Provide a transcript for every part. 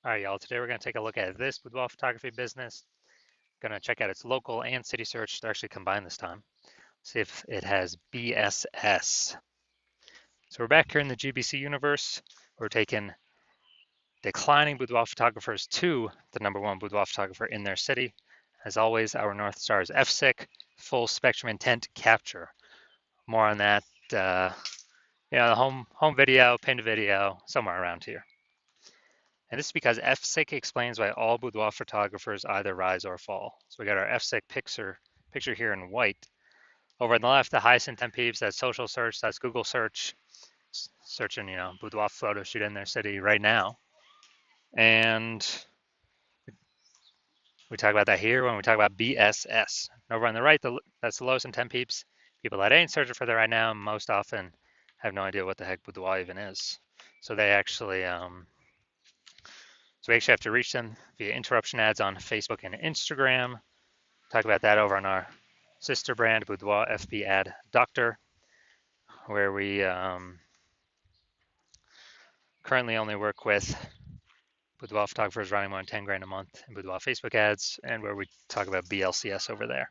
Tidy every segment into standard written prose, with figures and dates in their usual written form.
All right, y'all, today we're going to take a look at this boudoir photography business. Going to check out its local and city search. They're actually combined this time. See if it has BSS. So we're back here in the GBC universe. We're taking declining boudoir photographers to the #1 boudoir photographer in their city. As always, our North Star is FSIC, full spectrum intent capture. More on that, the home video, pinned video, somewhere around here. And this is because FSIC explains why all boudoir photographers either rise or fall. So we got our FSIC picture here in white. Over on the left, the highest intent peeps, that's social search, that's Google search, searching, boudoir photo shoot in their city right now. And we talk about that here when we talk about BSS. Over on the right, that's the lowest intent peeps. People that ain't searching for that right now most often have no idea what the heck boudoir even is. So they actually, we actually have to reach them via interruption ads on Facebook and Instagram. Talk about that over on our sister brand, Boudoir FB Ad Doctor, where we currently only work with boudoir photographers running more than 10 grand a month in boudoir Facebook ads, and where we talk about BLCS over there.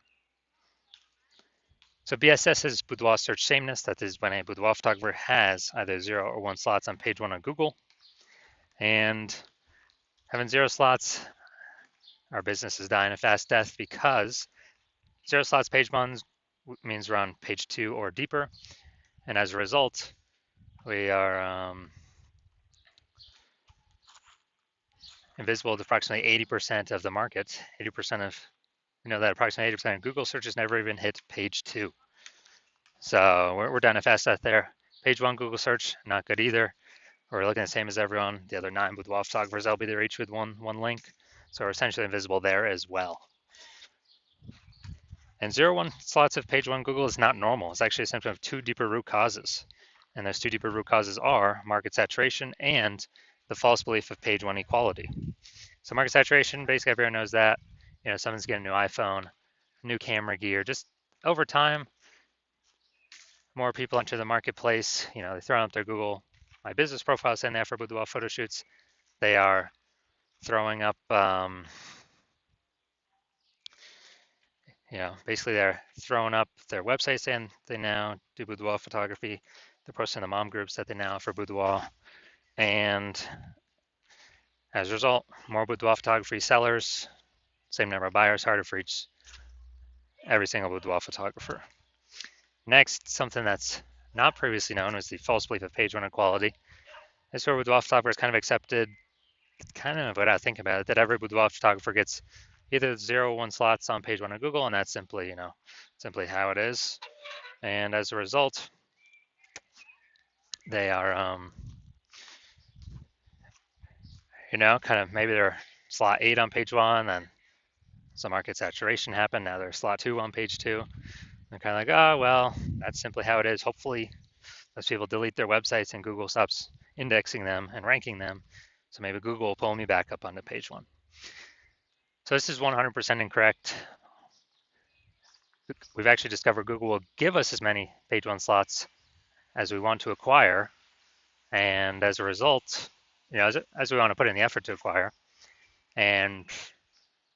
So BSS is boudoir search sameness. That is when a boudoir photographer has either 0 or 1 slots on page 1 on Google. And having 0 slots, our business is dying a fast death because 0 slots page 1 means we're on page 2 or deeper. And as a result, we are invisible to approximately 80% of the market. 80% of, that approximately 80% of Google searches never even hit page 2. So we're down a fast death there. Page 1 Google search, not good either. We're looking the same as everyone. The other 9 boudoir photographers, I'll be there each with one link. So we're essentially invisible there as well. And 0-1 slots of page 1 Google is not normal. It's actually a symptom of 2 deeper root causes. And those 2 deeper root causes are market saturation and the false belief of page 1 equality. So market saturation, basically everyone knows that. Someone's getting a new iPhone, new camera gear. Just over time, more people enter the marketplace. They throw up their Google My Business profile saying that for boudoir photo shoots. They are throwing up, basically they're throwing up their website saying they now do boudoir photography. They're posting the mom groups that they now offer boudoir. And as a result, more boudoir photography sellers, same number of buyers, harder for every single boudoir photographer. Next, something that's not previously known was the false belief of page 1 equality. This is where boudoir photographers kind of accepted, kind of without thinking about it, that every boudoir photographer gets either 0 or 1 slots on page 1 of Google, and that's simply, simply how it is. And as a result, they are, kind of maybe they're slot 8 on page 1, then some market saturation happened. Now they're slot 2 on page 2. They're kind of like, oh, well, that's simply how it is. Hopefully, those people delete their websites and Google stops indexing them and ranking them. So maybe Google will pull me back up onto page 1. So this is 100% incorrect. We've actually discovered Google will give us as many page 1 slots as we want to acquire. And as a result, as we want to put in the effort to acquire. And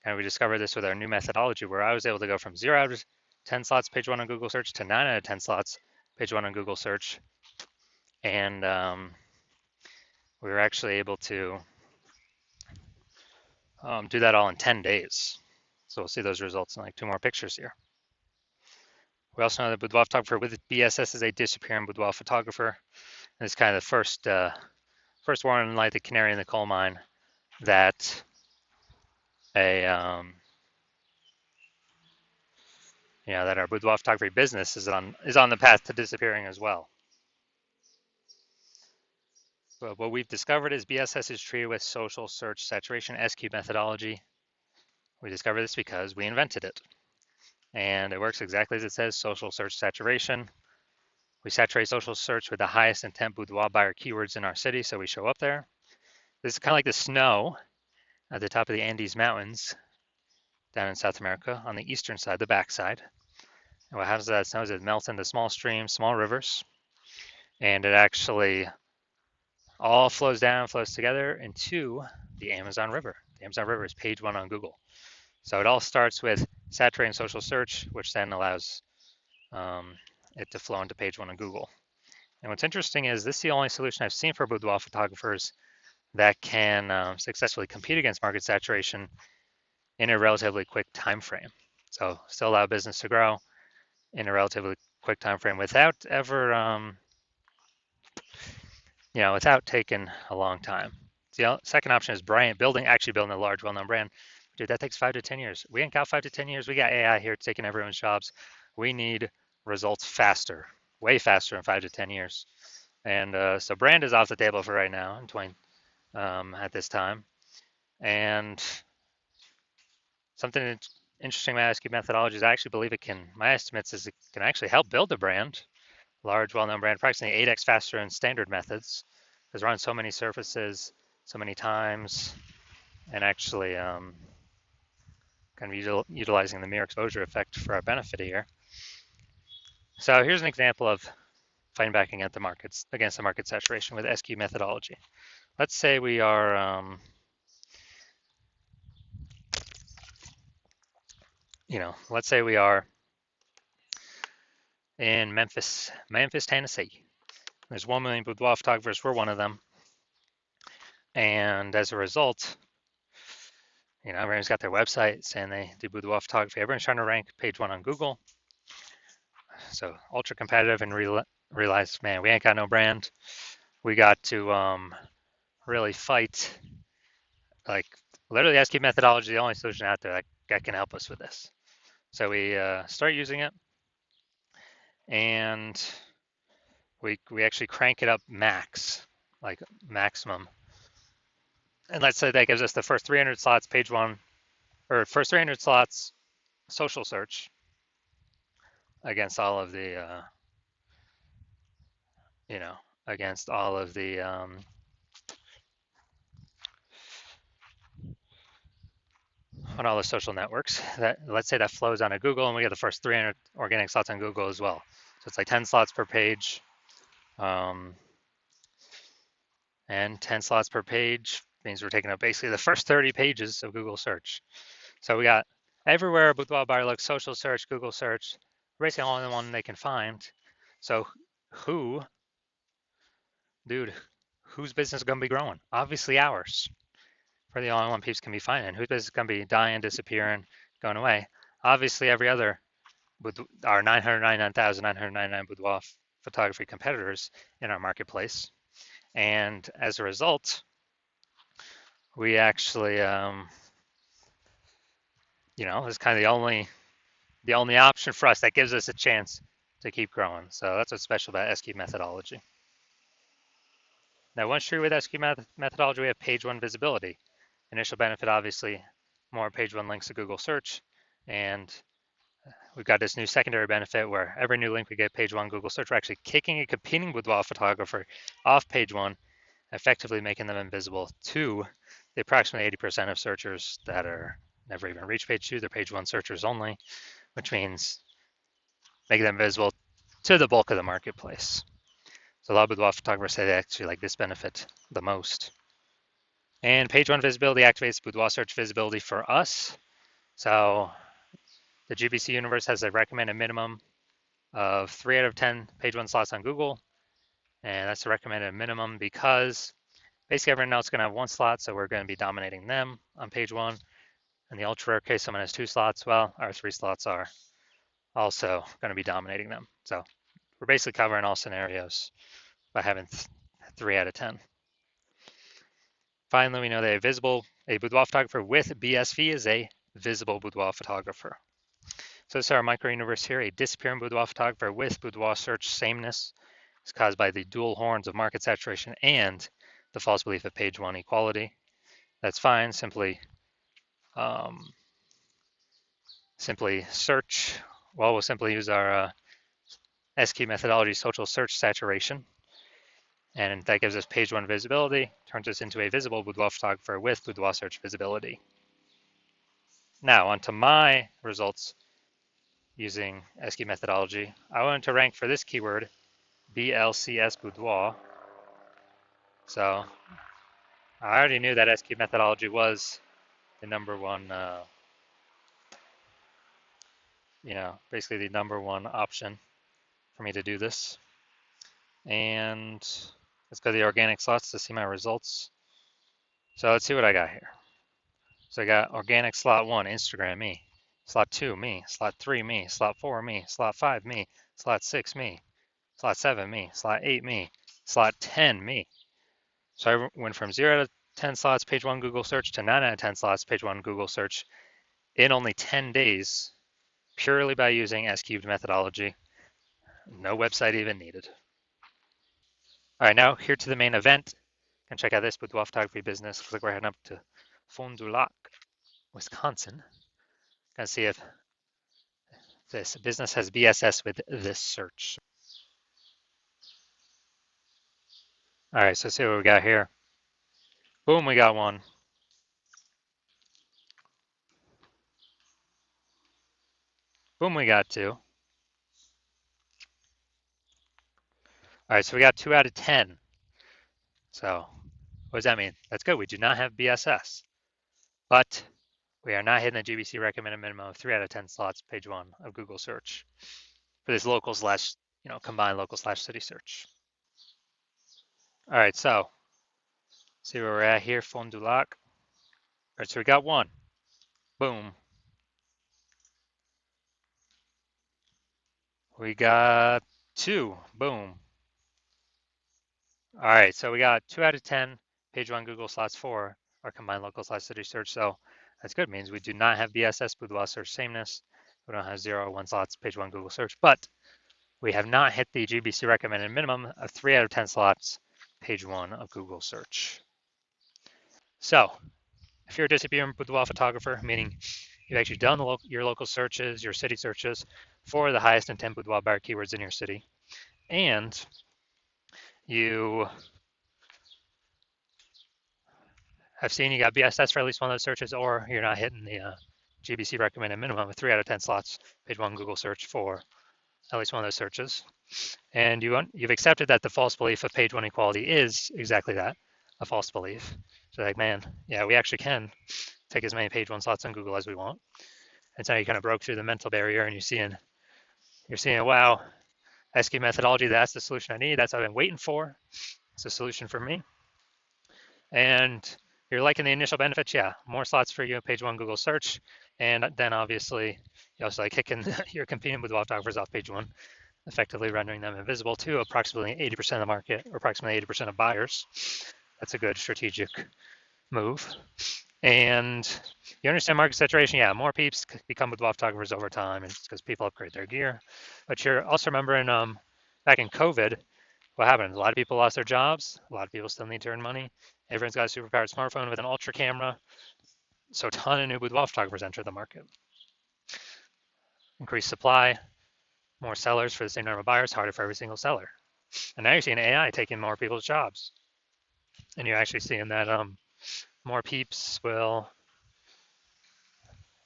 we discovered this with our new methodology where I was able to go from 0 out of 10 slots page 1 on Google search to 9 out of 10 slots page 1 on Google search. And we were actually able to do that all in 10 days. So we'll see those results in like 2 more pictures here. We also know that boudoir photographer with BSS is a disappearing boudoir photographer. And it's kind of the first warning light, the canary in the coal mine, that that our boudoir photography business is on the path to disappearing as well. But what we've discovered is BSS is treated with social search saturation SQ methodology. We discovered this because we invented it. And it works exactly as it says, social search saturation. We saturate social search with the highest intent boudoir buyer keywords in our city, so we show up there. This is kind of like the snow at the top of the Andes Mountains down in South America on the eastern side, the backside. And what happens to that snow is it melts into small streams, small rivers, and it actually all flows down, flows together into the Amazon River. The Amazon River is page 1 on Google. So it all starts with saturating social search, which then allows it to flow into page 1 on Google. And what's interesting is this is the only solution I've seen for boudoir photographers that can successfully compete against market saturation in a relatively quick time frame. So still allow business to grow in a relatively quick time frame without ever, without taking a long time. The second option is building a large, well-known brand. Dude, that takes 5 to 10 years. We ain't got 5 to 10 years. We got AI here taking everyone's jobs. We need results faster, way faster in 5 to 10 years. And so brand is off the table for right now at this time. And something interesting about SQ methodology is I actually believe my estimates is it can actually help build a brand, large, well-known brand, approximately 8x faster than standard methods, because we're on so many surfaces, so many times, and actually kind of utilizing the mere exposure effect for our benefit here. So here's an example of fighting back against the market saturation with SQ methodology. Let's say we are, let's say we are in Memphis, Tennessee. There's 1 million boudoir photographers. We're one of them. And as a result, everyone's got their website saying they do boudoir photography. Everyone's trying to rank page 1 on Google. So ultra competitive, and realize, man, we ain't got no brand. We got to really fight. Like literally, SQ methodology is the only solution out there that can help us with this. So we start using it, and we actually crank it up maximum. And let's say that gives us the first 300 slots page 1, or first 300 slots social search against all of the, against all of the on all the social networks. That let's say that flows onto Google, and we get the first 300 organic slots on Google as well. So it's like 10 slots per page, and 10 slots per page means we're taking up basically the first 30 pages of Google search. So we got everywhere boudoir buyer looks, social search, Google search, basically all in the one they can find. So whose business is going to be growing? Obviously ours. We're the only one people can be finding. Whose business is going to be dying, disappearing, going away? Obviously every other, with our 999,999 boudoir photography competitors in our marketplace. And as a result, we actually, it's kind of the only option for us that gives us a chance to keep growing. So that's what's special about SQ methodology. Now, once true with SQ methodology, we have page 1 visibility. Initial benefit, obviously, more page 1 links to Google search. And we've got this new secondary benefit where every new link we get page 1 Google search, we're actually kicking a competing boudoir photographer off page 1, effectively making them invisible to the approximately 80% of searchers that are never even reach page 2. They're page 1 searchers only, which means making them visible to the bulk of the marketplace. So a lot of boudoir photographers say they actually like this benefit the most. And page 1 visibility activates boudoir search visibility for us. So the GBC universe has a recommended minimum of 3 out of 10 page 1 slots on Google. And that's the recommended minimum because basically everyone else is going to have 1 slot, so we're going to be dominating them on page 1. In the ultra rare case, someone has 2 slots. Well, our 3 slots are also going to be dominating them. So we're basically covering all scenarios by having 3 out of 10. Finally, we know that a boudoir photographer with BSV is a visible boudoir photographer. So this is our micro universe here. A disappearing boudoir photographer with boudoir search sameness is caused by the dual horns of market saturation and the false belief of page 1 equality. That's fine. Simply search. Well, we'll simply use our SQ methodology social search saturation. And that gives us page 1 visibility, turns us into a visible boudoir photographer with boudoir search visibility. Now, onto my results using SQ methodology. I wanted to rank for this keyword, BLCS boudoir. So I already knew that SQ methodology was the number one, basically the number one option for me to do this. And let's go to the organic slots to see my results. So let's see what I got here. So I got organic slot 1, Instagram, me. Slot 2, me. Slot 3, me. Slot 4, me. Slot 5, me. Slot 6, me. Slot 7, me. Slot 8, me. Slot 10, me. So I went from 0 to 10 slots, page 1 Google search, to 9 out of 10 slots, page 1 Google search in only 10 days, purely by using S-cubed methodology. No website even needed. All right, now here to the main event. Can check out this Boudoir photography business. Looks like we're heading up to Fond du Lac, Wisconsin. Gonna see if this business has BSS with this search. All right, so see what we got here. Boom, we got one. Boom, we got two. All right, so we got 2 out of 10. So what does that mean? That's good. We do not have BSS, but we are not hitting the GBC recommended minimum of 3 out of 10 slots, page 1 of Google search for this local slash, combined local slash city search. All right, so see where we're at here, Fond du Lac. All right, so we got one. Boom. We got two. Boom. All right, so we got 2 out of 10, page 1 Google slots 4, our combined local slash city search. So that's good. It means we do not have BSS, Boudoir search sameness. We don't have 0 or 1 slots, page 1 Google search, but we have not hit the GBC recommended minimum of 3 out of 10 slots, page 1 of Google search. So if you're a disappearing Boudoir photographer, meaning you've actually done your local searches, your city searches for the highest intent boudoir bar keywords in your city, and you have seen you got BSS for at least one of those searches, or you're not hitting the GBC recommended minimum of 3 out of 10 slots, page 1 Google search for at least one of those searches, and you've accepted that the false belief of page 1 equality is exactly that, a false belief. So like, man, yeah, we actually can take as many page 1 slots on Google as we want. And so you kind of broke through the mental barrier, and you're seeing, wow, SQ methodology, that's the solution I need. That's what I've been waiting for. It's a solution for me. And you're liking the initial benefits, yeah, more slots for you in page 1 Google search. And then obviously, you also like kicking your competing with photographers off page 1, effectively rendering them invisible to approximately 80% of the market, or approximately 80% of buyers. That's a good strategic move. And you understand market saturation, yeah, more peeps become boudoir photographers over time, and it's because people upgrade their gear. But you're also remembering back in COVID, what happened? A lot of people lost their jobs. A lot of people still need to earn money. Everyone's got a superpowered smartphone with an ultra camera. So a ton of new boudoir photographers enter the market. Increased supply, more sellers for the same number of buyers, harder for every single seller. And now you're seeing AI taking more people's jobs. And you're actually seeing that more peeps will,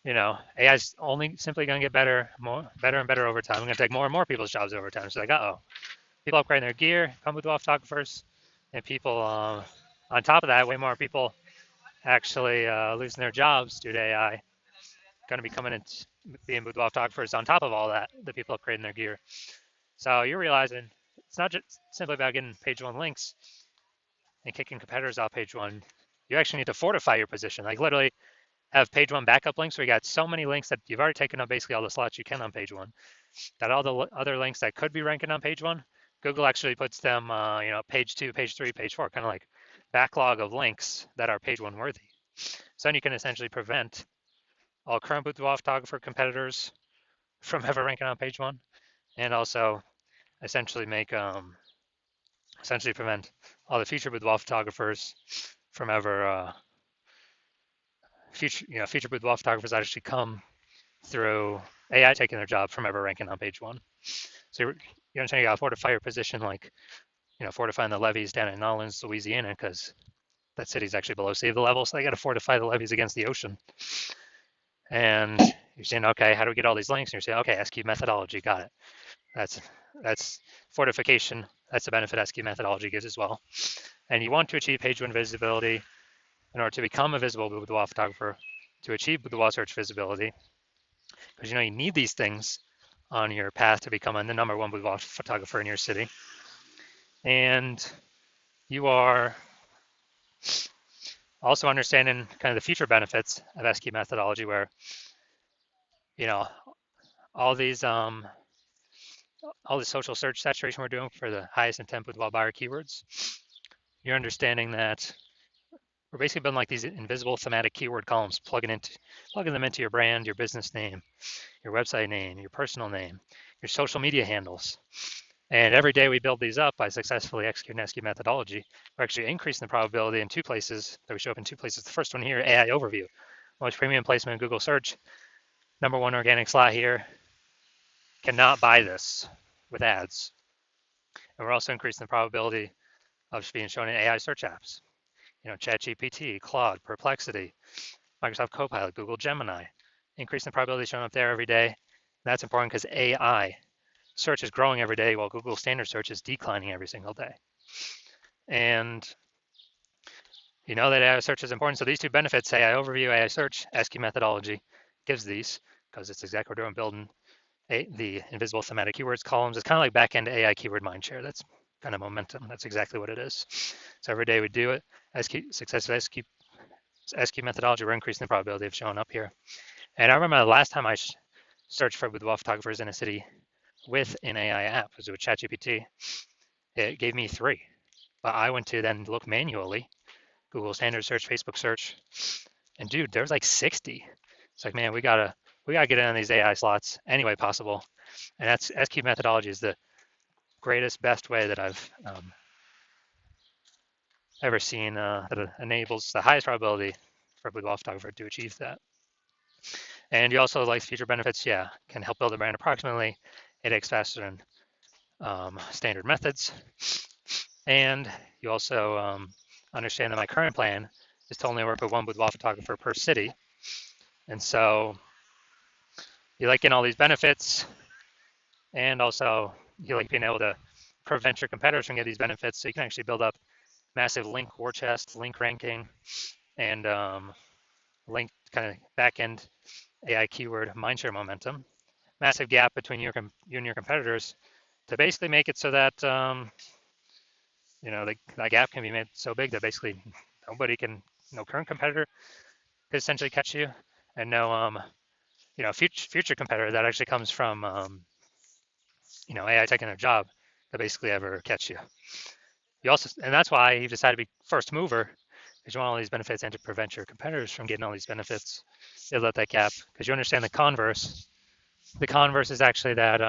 AI is only simply going to get better and better over time. We're going to take more and more people's jobs over time. So like, people upgrading their gear, come with photographers, and people, on top of that, way more people actually losing their jobs due to AI. Going to be coming and being boudoir photographers on top of all that, the people upgrading their gear. So you're realizing it's not just simply about getting page 1 links and kicking competitors off page 1. You actually need to fortify your position. Like literally have page 1 backup links where you got so many links that you've already taken up basically all the slots you can on page 1, that all the other links that could be ranking on page 1, Google actually puts them, page 2, page 3, page 4, kind of like backlog of links that are page 1 worthy. So then you can essentially prevent all current boudoir photographer competitors from ever ranking on page 1, and also essentially prevent all the future boudoir photographers from ever future boudoir photographers actually come through AI taking their job from ever ranking on page 1. So you understand, you got to fortify your position, like fortifying the levees down in New Orleans, Louisiana, because that city's actually below sea level, so they got to fortify the levees against the ocean. And you're saying, okay, how do we get all these links? And you're saying, okay, SQ methodology, got it. That's fortification. That's the benefit SQ methodology gives as well. And you want to achieve page 1 visibility in order to become a visible boudoir photographer, to achieve boudoir search visibility, because you need these things on your path to becoming the #1 boudoir photographer in your city. And you are also understanding kind of the future benefits of SQ methodology, where you know all these all the social search saturation we're doing for the highest intent boudoir buyer keywords. You're understanding that we're basically building like these invisible thematic keyword columns, plugging them into your brand, your business name, your website name, your personal name, your social media handles. And every day we build these up by successfully executing SQ methodology. We're actually increasing the probability in 2 places, that we show up in 2 places. The first one here, AI overview. Most premium placement in Google search. #1 organic slot here. Cannot buy this with ads. And we're also increasing the probability of being shown in AI search apps. ChatGPT, Claude, Perplexity, Microsoft Copilot, Google Gemini. Increasing the probability showing up there every day. And that's important because AI search is growing every day while Google standard search is declining every single day. And you know that AI search is important. So these 2 benefits, AI overview, AI search, SQ methodology gives these, because it's exactly what we're doing, building the invisible thematic keywords columns. It's kind of like back-end AI keyword mindshare. That's kind of momentum. That's exactly what it is. So every day we do it. Success of SQ methodology, we're increasing the probability of showing up here. And I remember the last time I searched for boudoir photographers in a city with an AI app, was with ChatGPT. It gave me 3, but I went to then look manually, Google standard search, Facebook search, and dude, there's like 60. It's like, man, we gotta get in on these AI slots any way possible. And that's SQ methodology is the greatest, best way that I've ever seen that enables the highest probability for a boudoir photographer to achieve that. And you also like future benefits, yeah, can help build a brand approximately 8x faster than standard methods. And you also understand that my current plan is to only work with 1 boudoir photographer per city. And so you like getting all these benefits, and also you like being able to prevent your competitors from getting these benefits, so you can actually build up massive link war chest, link ranking, and link kind of back-end AI keyword mindshare momentum. Massive gap between you and your competitors to basically make it so that that gap can be made so big that basically no current competitor could essentially catch you, and no future competitor that actually comes from AI taking a job to basically ever catch you. And that's why you decided to be first mover, because you want all these benefits and to prevent your competitors from getting all these benefits. You let that gap, because you understand the converse. The converse is actually that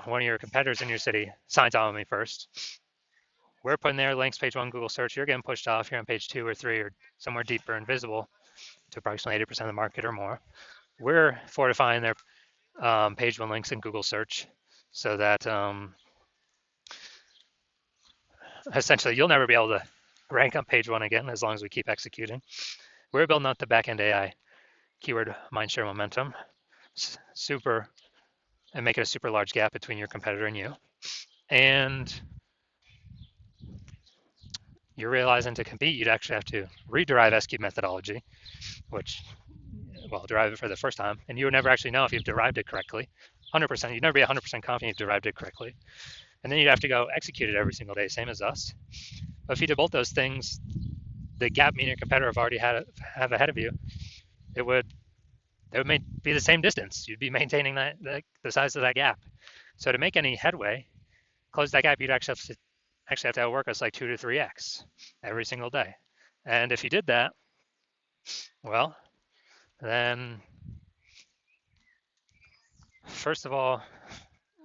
one of your competitors in your city signs on with me first. We're putting their links, page 1 Google search. You're getting pushed off. You're on page 2 or 3 or somewhere deeper and visible to approximately 80% of the market or more. We're fortifying their page 1 links in Google search, so that essentially you'll never be able to rank on page 1 again as long as we keep executing. We're building up the backend AI keyword mindshare momentum, and make it a super large gap between your competitor and you. And you're realizing to compete, you'd actually have to rederive SQ methodology, which, derive it for the first time, and you would never actually know if you've derived it correctly. 100%, you'd never be 100% confident you've derived it correctly. And then you'd have to go execute it every single day, same as us. But if you did both those things, the gap me and your competitor have already have ahead of you, it would be the same distance. You'd be maintaining the size of that gap. So to make any headway, close that gap, you'd actually have to outwork us like 2 to 3x every single day. And if you did that, well, then first of all,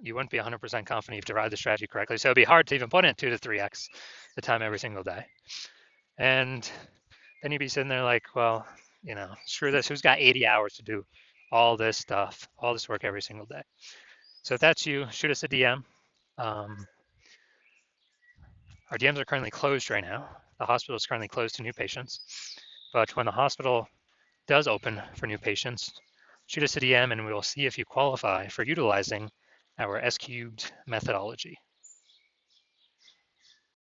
you wouldn't be 100% confident you've derived the strategy correctly. So it'd be hard to even put in 2 to 3x the time every single day. And then you'd be sitting there like, well, screw this. Who's got 80 hours to do all this stuff, all this work every single day? So if that's you, shoot us a DM. Our DMs are currently closed right now. The hospital is currently closed to new patients. But when the hospital does open for new patients, shoot us a DM and we will see if you qualify for utilizing our S-cubed methodology.